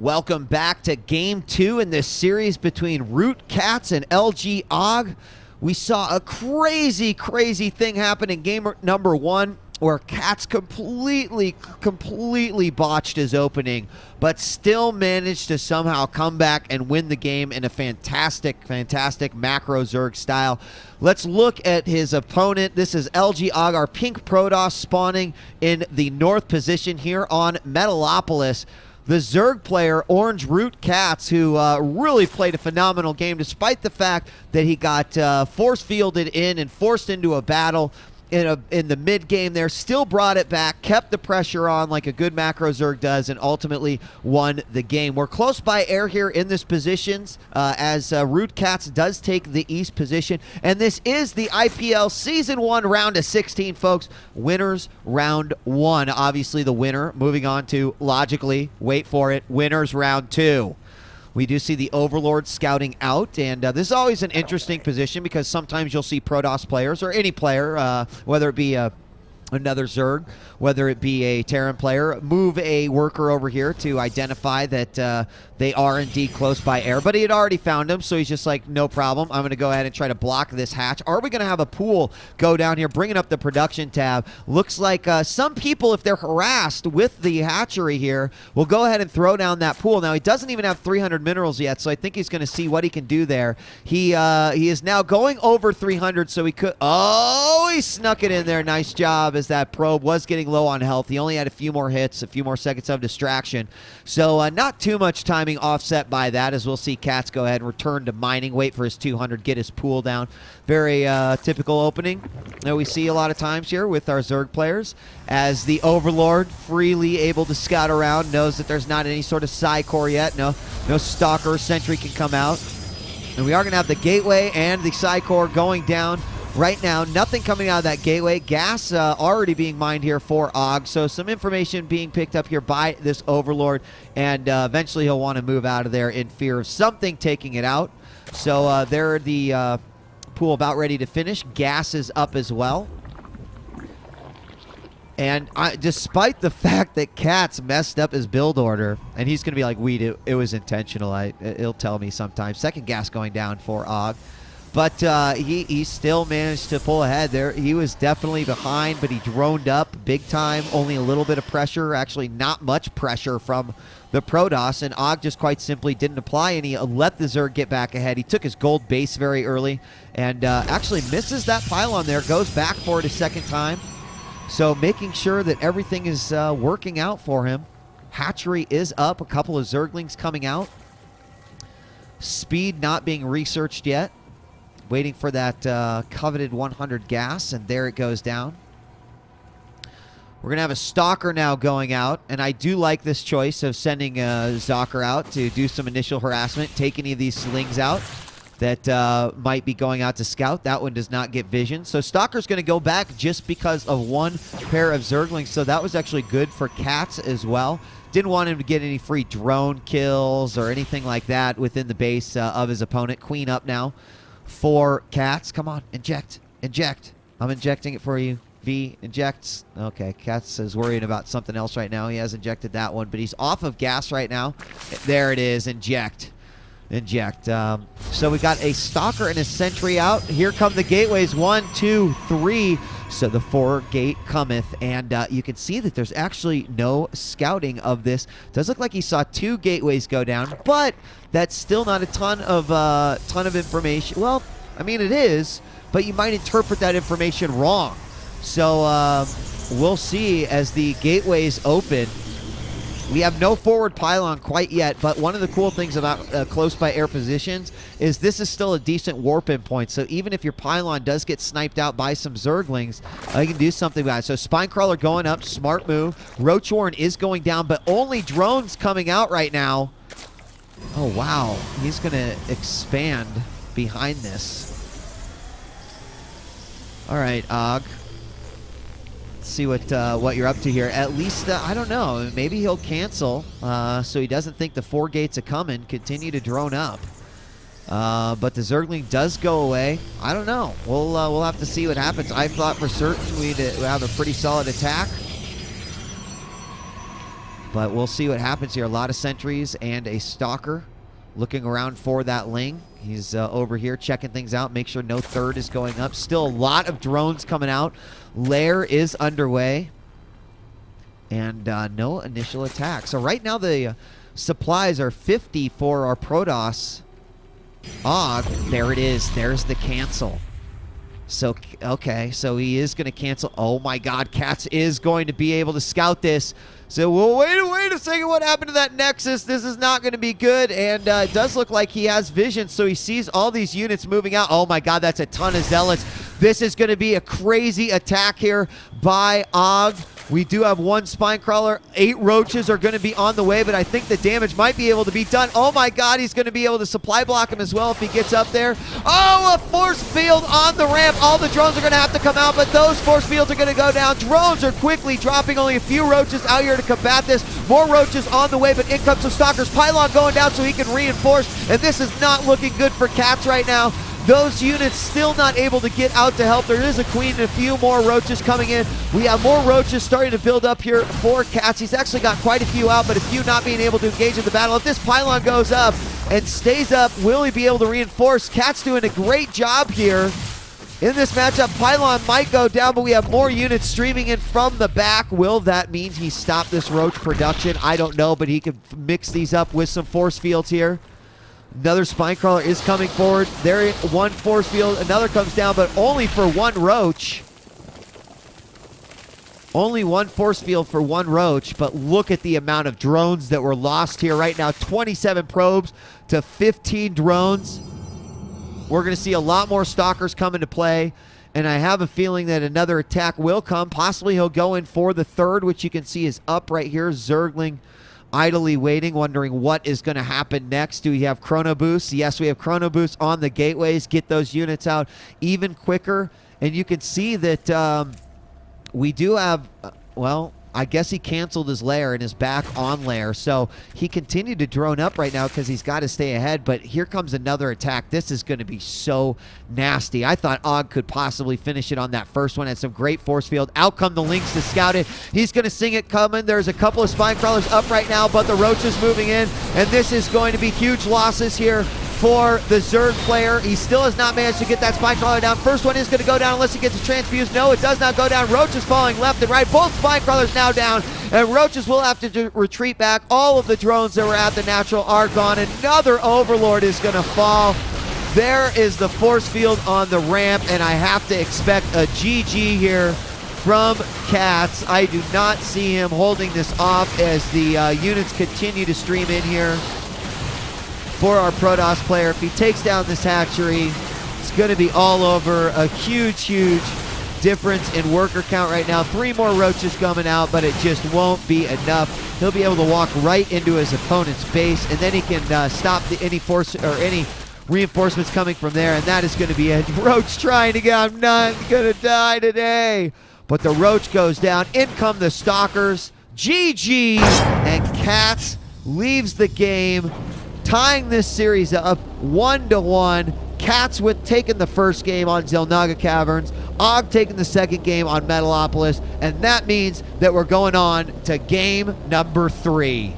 Welcome back to Game 2 in this series between ROOTCatZ and LGAgh. We saw a crazy thing happen in game number 1 where Katz completely botched his opening, but still managed to somehow come back and win the game in a fantastic macro Zerg style. Let's look at his opponent. This is LGAgh, our pink Protoss spawning in the north position here on Metalopolis. The Zerg player, Orange ROOTCatZ, who really played a phenomenal game despite the fact that he got force fielded in and forced into a battle in the mid game there, still brought it back, kept the pressure on like a good macro Zerg does, and ultimately won the game. We're close by air here in this positions as ROOTCatZ does take the east position, and this is the IPL Season 1 round of 16, folks. Winners round 1. Obviously the winner moving on to, logically, wait for it, winners round 2. We do see the Overlord scouting out, and this is always an interesting position because sometimes you'll see Protoss players, or any player, whether it be another Zerg, whether it be a Terran player, move a worker over here to identify that they are indeed close by air. But he had already found him, so he's just like, no problem. I'm going to go ahead and try to block this hatch. Are we going to have a pool go down here, bringing up the production tab? Looks like some people, if they're harassed with the hatchery here, will go ahead and throw down that pool. Now, he doesn't even have 300 minerals yet, so I think he's going to see what he can do there. He is now going over 300, so he could... Oh, he snuck it in there. Nice job, as that probe was getting low on health. He only had a few more hits, a few more seconds of distraction. So not too much timing offset by that, as we'll see Katz go ahead and return to mining, wait for his 200, get his pool down. Very typical opening that we see a lot of times here with our Zerg players, as the Overlord, freely able to scout around, knows that there's not any sort of Psi core yet. No Stalker or Sentry can come out. And we are going to have the Gateway and the Psi core going down. Right now, nothing coming out of that gateway. Gas already being mined here for AUG, so some information being picked up here by this Overlord, and eventually he'll want to move out of there in fear of something taking it out. So there, the pool about ready to finish. Gas is up as well. And despite the fact that Katz messed up his build order, and he's going to be like, it was intentional. He'll tell me sometimes. Second gas going down for AUG. But he still managed to pull ahead there. He was definitely behind, but he droned up big time. Only a little bit of pressure, actually not much pressure from the Protoss, and AUG just quite simply didn't apply any. Let the Zerg get back ahead. He took his gold base very early and actually misses that pylon there, goes back for it a second time. So making sure that everything is working out for him. Hatchery is up, a couple of Zerglings coming out. Speed not being researched yet. Waiting for that coveted 100 gas, and there it goes down. We're going to have a Stalker now going out, and I do like this choice of sending Zocker out to do some initial harassment, take any of these slings out that might be going out to scout. That one does not get vision. So Stalker's going to go back just because of one pair of Zerglings, so that was actually good for Katz as well. Didn't want him to get any free drone kills or anything like that within the base of his opponent. Queen up now for Katz. Come on, inject. I'm injecting it for you. V injects. Okay, Katz is worried about something else right now. He has injected that one, but he's off of gas right now. There it is. Inject. So we got a Stalker and a Sentry out. Here come the gateways. 1, 2, 3. So the 4 gate cometh, and you can see that there's actually no scouting of this. Does look like he saw 2 gateways go down, but that's still not a ton of information. Well, I mean it is, but you might interpret that information wrong. So we'll see as the gateways open. We have no forward pylon quite yet, but one of the cool things about close by air positions is this is still a decent warp in point. So even if your pylon does get sniped out by some Zerglings, you can do something about it. So Spinecrawler going up, smart move. Roach Warren is going down, but only drones coming out right now. Oh, wow. He's going to expand behind this. All right, AUG. See what you're up to here. At least I don't know, maybe he'll cancel so he doesn't think the 4 gates are coming, continue to drone up, but the Zergling does go away. I don't know, we'll have to see what happens. I thought for certain we'd have a pretty solid attack, But we'll see what happens here. A lot of sentries and a stalker looking around for that Ling. He's over here checking things out, make sure no third is going up. Still a lot of drones coming out. Lair is underway. And no initial attack. So right now the supplies are 50 for our Protoss. There it is. There's the cancel. So, okay, so he is going to cancel. Oh my God, KATZ is going to be able to scout this. So, well, wait a second. What happened to that Nexus? This is not going to be good. And it does look like he has vision, so he sees all these units moving out. Oh my God, that's a ton of Zealots. This is going to be a crazy attack here by LGAgh. We do have one Spine Crawler. 8 Roaches are going to be on the way, but I think the damage might be able to be done. Oh my God, he's going to be able to supply block him as well if he gets up there. Oh, a force field on the ramp. All the drones are going to have to come out, but those force fields are going to go down. Drones are quickly dropping. Only a few Roaches out here to combat this. More Roaches on the way, but in comes some Stalkers. Pylon going down so he can reinforce, and this is not looking good for KATZ right now. Those units still not able to get out to help. There is a Queen and a few more Roaches coming in. We have more Roaches starting to build up here for KATZ. He's actually got quite a few out, but a few not being able to engage in the battle. If this pylon goes up and stays up, will he be able to reinforce? KATZ doing a great job here. In this matchup, pylon might go down, but we have more units streaming in from the back. Will that mean he stopped this Roach production? I don't know, but he could mix these up with some force fields here. Another Spine Crawler is coming forward. There, one force field. Another comes down, but only for one Roach. Only one force field for one Roach, but look at the amount of drones that were lost here right now. 27 probes to 15 drones. We're going to see a lot more Stalkers come into play, and I have a feeling that another attack will come. Possibly he'll go in for the third, which you can see is up right here. Zergling idly waiting, wondering what is going to happen next. Do we have Chrono Boost? Yes, we have Chrono Boost on the gateways. Get those units out even quicker. And you can see that we do have, well, I guess he canceled his lair and is back on lair. So he continued to drone up right now because he's got to stay ahead. But here comes another attack. This is going to be so nasty. I thought LGAgh could possibly finish it on that first one. Had some great force field. Out come the Lynx to scout it. He's going to sing it coming. There's a couple of Spine Crawlers up right now, but the Roach is moving in. And this is going to be huge losses here for the Zerg player. He still has not managed to get that Spine Crawler down. First one is going to go down unless he gets a transfuse. No, it does not go down. Roach is falling left and right. Both Spine Crawlers now down, and Roaches will have to retreat back. All of the drones that were at the natural are gone. Another Overlord is going to fall. There is the force field on the ramp, and I have to expect a GG here from KATZ. I do not see him holding this off as the units continue to stream in here for our Protoss player. If he takes down this hatchery, it's going to be all over. A huge, huge difference in worker count right now. 3 more Roaches coming out, but it just won't be enough. He'll be able to walk right into his opponent's base, and then he can stop any force or any reinforcements coming from there, and that is going to be it. Roach trying to get, I'm not going to die today. But the Roach goes down. In come the Stalkers. GG, and KATZ leaves the game, tying this series up 1-1. KATZ with taking the first game on Xel'Naga Caverns, LGAgh taking the second game on Metalopolis, and that means that we're going on to game number 3.